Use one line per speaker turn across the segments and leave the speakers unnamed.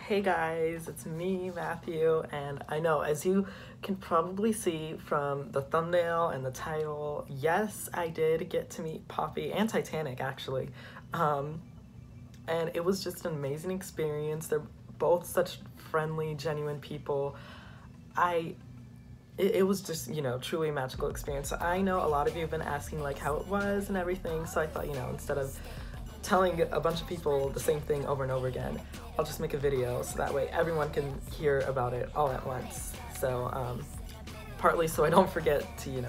Hey guys, it's me, Matthew, and I know, as you can probably see from the thumbnail and the title, yes, I did get to meet Poppy and Titanic, actually. And it was just an amazing experience. They're both such friendly, genuine people. It was just, truly a magical experience. So I know a lot of you have been asking, like, how it was and everything, so I thought, instead of telling a bunch of people the same thing over and over again, I'll just make a video so that way everyone can hear about it all at once. So partly so I don't forget to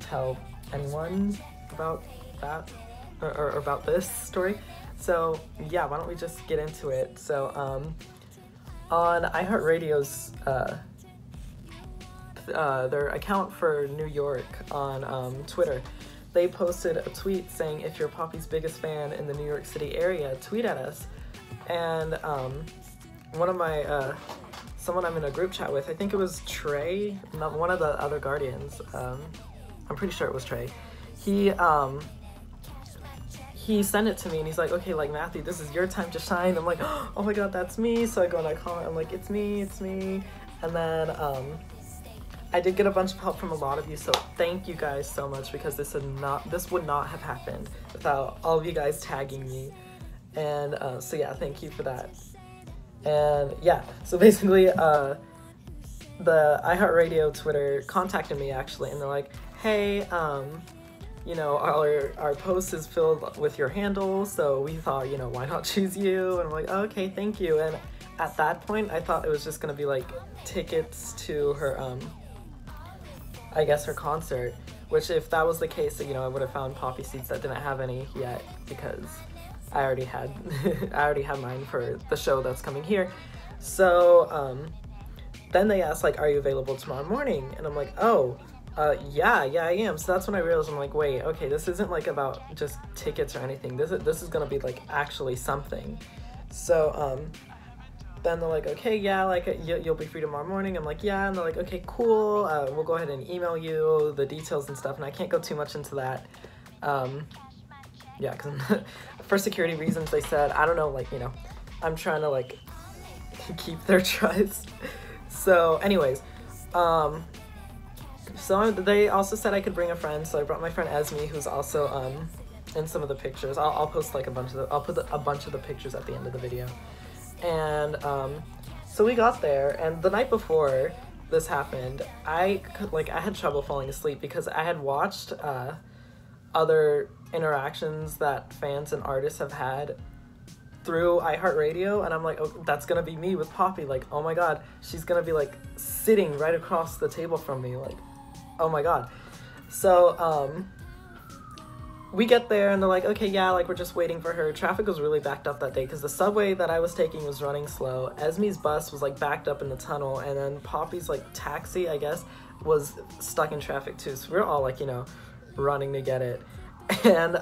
tell anyone about that or about this story. So yeah, why don't we just get into it. So on iHeart Radio's their account for New York on Twitter, they posted a tweet saying, if you're Poppy's biggest fan in the New York City area, tweet at us. And one of my, someone I'm in a group chat with, I think it was Trey, not one of the other Guardians, I'm pretty sure it was Trey, he sent it to me and he's like, okay, like, Matthew, this is your time to shine. I'm like, oh my god, that's me. So I go and I comment, I'm like, it's me. And then I did get a bunch of help from a lot of you, so thank you guys so much, because this would not have happened without all of you guys tagging me. And so yeah, thank you for that. And yeah, so basically the iHeart Radio Twitter contacted me actually, and they're like, hey, our post is filled with your handle, so we thought, why not choose you? And I'm like, oh, okay, thank you. And at that point, I thought it was just gonna be like tickets to her, I guess her concert, which if that was the case, I would have found Poppy seats that didn't have any yet, because I already had mine for the show that's coming here. So then they asked, like, are you available tomorrow morning? And I'm like, oh, yeah, I am. So that's when I realized, I'm like, wait, okay, this isn't like about just tickets or anything. This is gonna be like actually something. So then they're like, okay, yeah, like, you'll be free tomorrow morning. I'm like, yeah. And they're like, okay, cool. We'll go ahead and email you the details and stuff. And I can't go too much into that. Yeah, because for security reasons, they said, I don't know, like, I'm trying to, like, keep their trust. So anyways, so they also said I could bring a friend. So I brought my friend Esme, who's also in some of the pictures. I'll post like I'll put a bunch of the pictures at the end of the video. And so we got there, and the night before this happened, I had trouble falling asleep because I had watched other interactions that fans and artists have had through iHeart Radio, and I'm like, oh, that's gonna be me with Poppy. Like, oh my god, she's gonna be like sitting right across the table from me. Like, oh my god. So we get there and they're like, okay, yeah, like, we're just waiting for her. Traffic was really backed up that day because the subway that I was taking was running slow. Esme's bus was like backed up in the tunnel, and then Poppy's like taxi, I guess, was stuck in traffic too. So we're all like, running to get it. And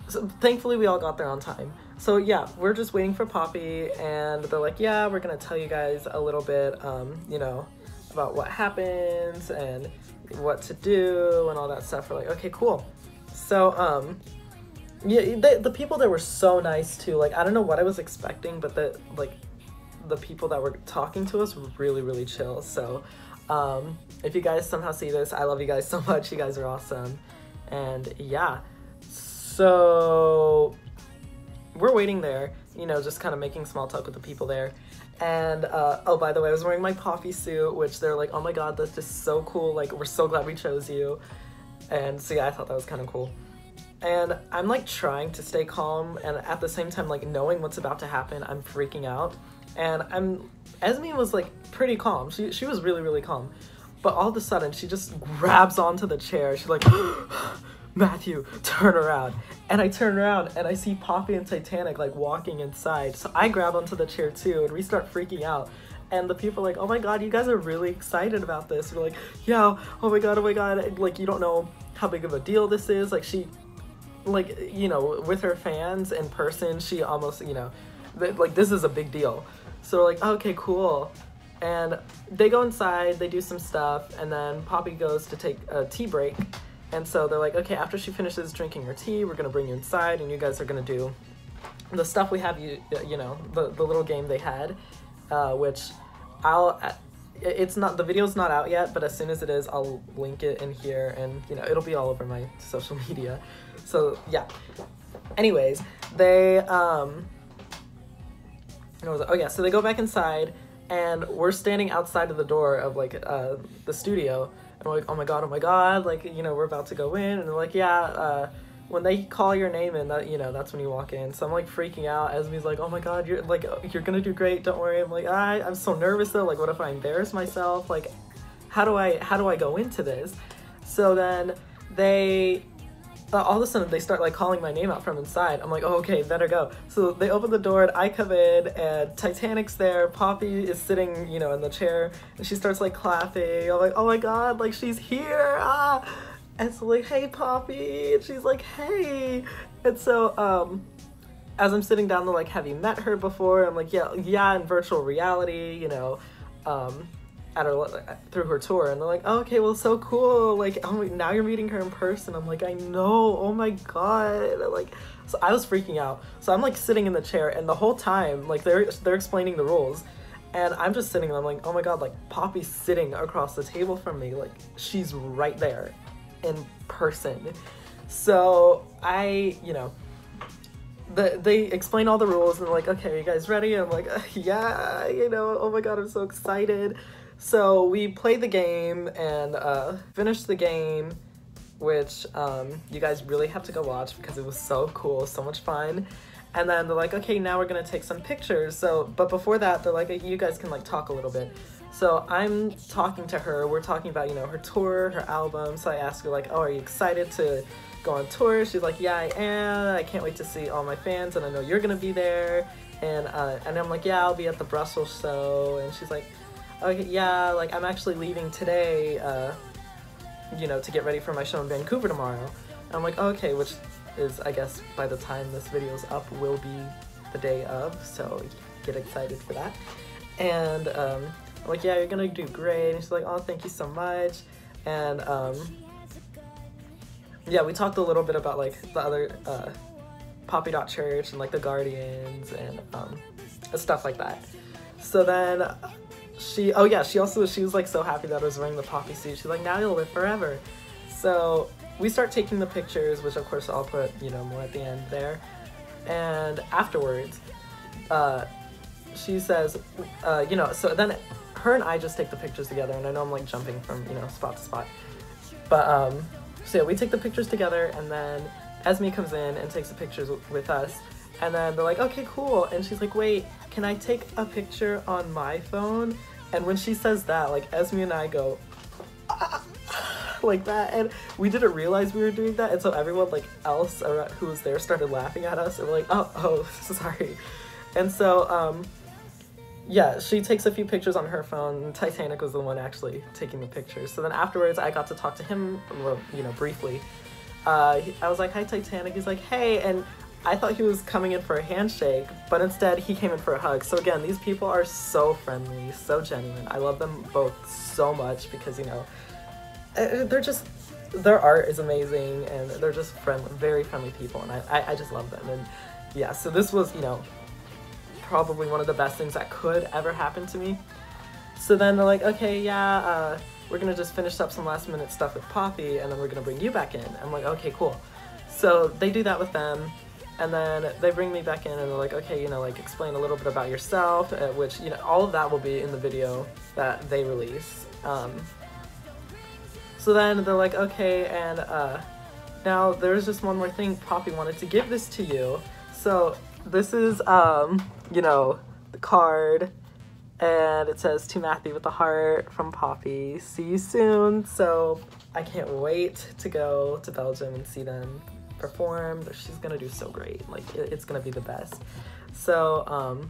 so thankfully we all got there on time. So yeah, we're just waiting for Poppy, and they're like, yeah, we're gonna tell you guys a little bit, about what happens and what to do and all that stuff. We're like, okay, cool. So yeah, the people there were so nice too. Like, I don't know what I was expecting, but the people that were talking to us were really, really chill. So if you guys somehow see this, I love you guys so much. You guys are awesome. And yeah, so we're waiting there, just kind of making small talk with the people there. And oh, by the way, I was wearing my Poppy suit, which they're like, oh my god, that's just so cool, like, we're so glad we chose you. And so yeah, I thought that was kind of cool. And I'm like trying to stay calm, and at the same time, like, knowing what's about to happen, I'm freaking out. And Esme was like pretty calm. She was really, really calm. But all of a sudden, she just grabs onto the chair. She's like, Matthew, turn around. And I turn around and I see Poppy and Titanic like walking inside. So I grab onto the chair too, and we start freaking out. And the people are like, oh my god, you guys are really excited about this. We're like, yeah, oh my god, like, you don't know how big of a deal this is. Like, she, like, with her fans in person, she almost, like, this is a big deal. So we're like, okay, cool. And they go inside, they do some stuff, and then Poppy goes to take a tea break. And so they're like, okay, after she finishes drinking her tea, we're gonna bring you inside, and you guys are gonna do the stuff we have, you know, the little game they had, which it's not, the video's not out yet, but as soon as it is, I'll link it in here, and, you know, it'll be all over my social media. So, yeah. Anyways, they, oh yeah, so they go back inside, and we're standing outside of the door of, like, the studio, and we're like, oh my god, like, you know, we're about to go in, and they're like, yeah, when they call your name in, that, you know, that's when you walk in. So I'm like freaking out. Esme's like, oh my god, you're gonna do great, don't worry. I'm like, I'm so nervous though, like, what if I embarrass myself? Like, how do I go into this? So then they, all of a sudden they start like calling my name out from inside. I'm like, oh, okay, better go. So they open the door and I come in, and Titanic's there. Poppy is sitting, you know, in the chair, and she starts like clapping. I'm like, oh my god, like, she's here, ah! And so, like, hey, Poppy, and she's like, hey. And so, as I'm sitting down, they're like, have you met her before? I'm like, yeah, in virtual reality, you know, through her tour. And they're like, oh, okay, well, so cool. Like, oh, now you're meeting her in person. I'm like, I know, oh my god. Like, so I was freaking out. So I'm like sitting in the chair, and the whole time, like, they're explaining the rules. And I'm just sitting there, I'm like, oh my god, like, Poppy's sitting across the table from me. Like, she's right there in person. So you know, they explain all the rules, and they're like, okay, are you guys ready? And I'm like, yeah, you know, oh my god, I'm so excited. So we played the game and finished the game, which you guys really have to go watch because it was so cool, so much fun. And then they're like, okay, now we're gonna take some pictures. So, but before that, they're like, you guys can like talk a little bit. So I'm talking to her, we're talking about, you know, her tour, her album. So I asked her like, oh, are you excited to go on tour? She's like, yeah, I am. I can't wait to see all my fans, and I know you're gonna be there. And I'm like, yeah, I'll be at the Brussels show. And she's like, okay, yeah, like, I'm actually leaving today, you know, to get ready for my show in Vancouver tomorrow. And I'm like, okay, which is, I guess, by the time this video's up, will be the day of, so get excited for that. And I'm like, yeah, you're gonna do great. And she's like, oh, thank you so much. And yeah, we talked a little bit about like the other Poppy.Church and like the Guardians and stuff like that. So then she was like so happy that I was wearing the Poppy suit. She's like, now you'll live forever. So we start taking the pictures, which of course I'll put, you know, more at the end there. And afterwards, she says, you know, so then her and I just take the pictures together, and I know I'm like jumping from, you know, spot to spot. But so yeah, we take the pictures together, and then Esme comes in and takes the pictures with us. And then they're like, okay, cool. And she's like, wait, can I take a picture on my phone? And when she says that, like, Esme and I go, ah, like that. And we didn't realize we were doing that. And so everyone like else who was there started laughing at us. And we're like, oh, sorry. And so, yeah, she takes a few pictures on her phone. Titanic was the one actually taking the pictures. So then afterwards, I got to talk to him, you know, briefly. I was like, hi, Titanic. He's like, hey. And I thought he was coming in for a handshake, but instead he came in for a hug. So again, these people are so friendly, so genuine. I love them both so much because, you know, their art is amazing, and they're just very friendly people, and I just love them. And yeah, so this was, you know, probably one of the best things that could ever happen to me. So then they're like, okay, yeah, we're gonna just finish up some last minute stuff with Poppy, and then we're gonna bring you back in. I'm like, okay, cool. So they do that with them, and then they bring me back in, and they're like, okay, you know, like, explain a little bit about yourself, which, you know, all of that will be in the video that they release. So then they're like, okay, and now there's just one more thing. Poppy wanted to give this to you. So this is, you know, the card, and it says, to Matthew with a heart from Poppy. See you soon. So I can't wait to go to Belgium and see them perform. She's gonna do so great. Like, it's gonna be the best. So,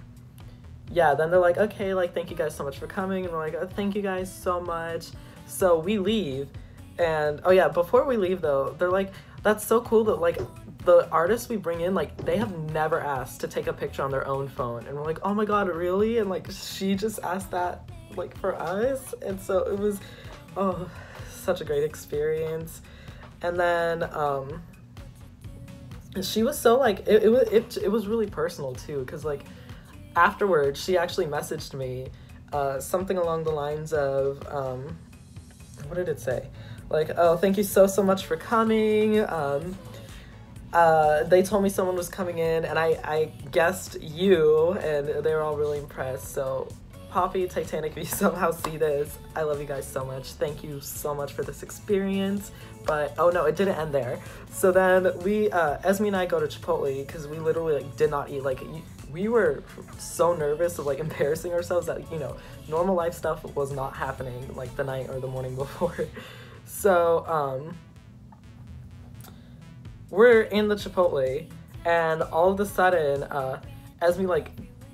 yeah, then they're like, okay, like, thank you guys so much for coming. And we're like, oh, thank you guys so much. So we leave. And, oh yeah, before we leave though, they're like, that's so cool that, like, the artists we bring in, like, they have never asked to take a picture on their own phone. And we're like, oh my god, really? And, like, she just asked that, like, for us. And so it was, oh, such a great experience. And then, she was so like, it was really personal too, because like afterwards she actually messaged me something along the lines of what did it say, like, oh, thank you so much for coming, they told me someone was coming in and I guessed you, and they were all really impressed. So Poppy, Titanic, if you somehow see this, I love you guys so much. Thank you so much for this experience. But oh no, it didn't end there. So then we, Esme and I go to Chipotle because we literally like did not eat. Like we were so nervous of like embarrassing ourselves that, you know, normal life stuff was not happening like the night or the morning before. So we're in the Chipotle and all of a sudden Esme like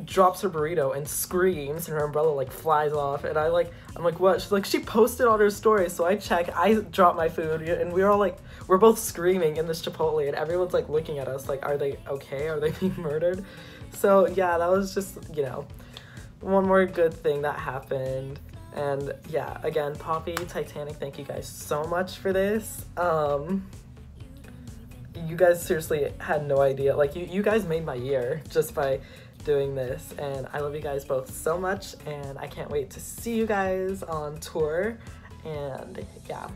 drops her burrito and screams and her umbrella like flies off, and I'm like, what? She's like, she posted on her story. So I check, I drop my food, and we're all like, we're both screaming in this Chipotle, and everyone's like looking at us like, are they okay? Are they being murdered? So yeah, that was just, you know, one more good thing that happened. And yeah, again, Poppy, Titanic, thank you guys so much for this. You guys seriously had no idea. Like you guys made my year just by doing this, and I love you guys both so much, and I can't wait to see you guys on tour. And yeah,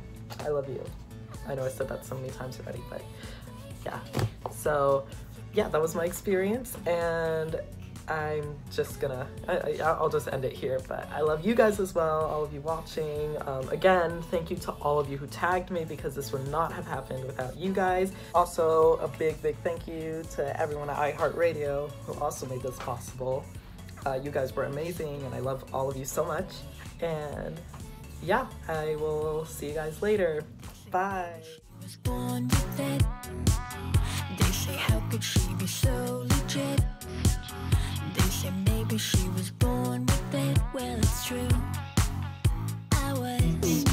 I love you. I know I said that so many times already, but yeah. So yeah, that was my experience, and I'm just gonna, I'll just end it here, but I love you guys as well, all of you watching. Again, thank you to all of you who tagged me, because this would not have happened without you guys. Also, a big thank you to everyone at iHeart Radio who also made this possible. You guys were amazing, and I love all of you so much. And yeah, I will see you guys later. Bye.
They say, how could she be so legit? They say maybe she was born with it. Well, it's true, I was.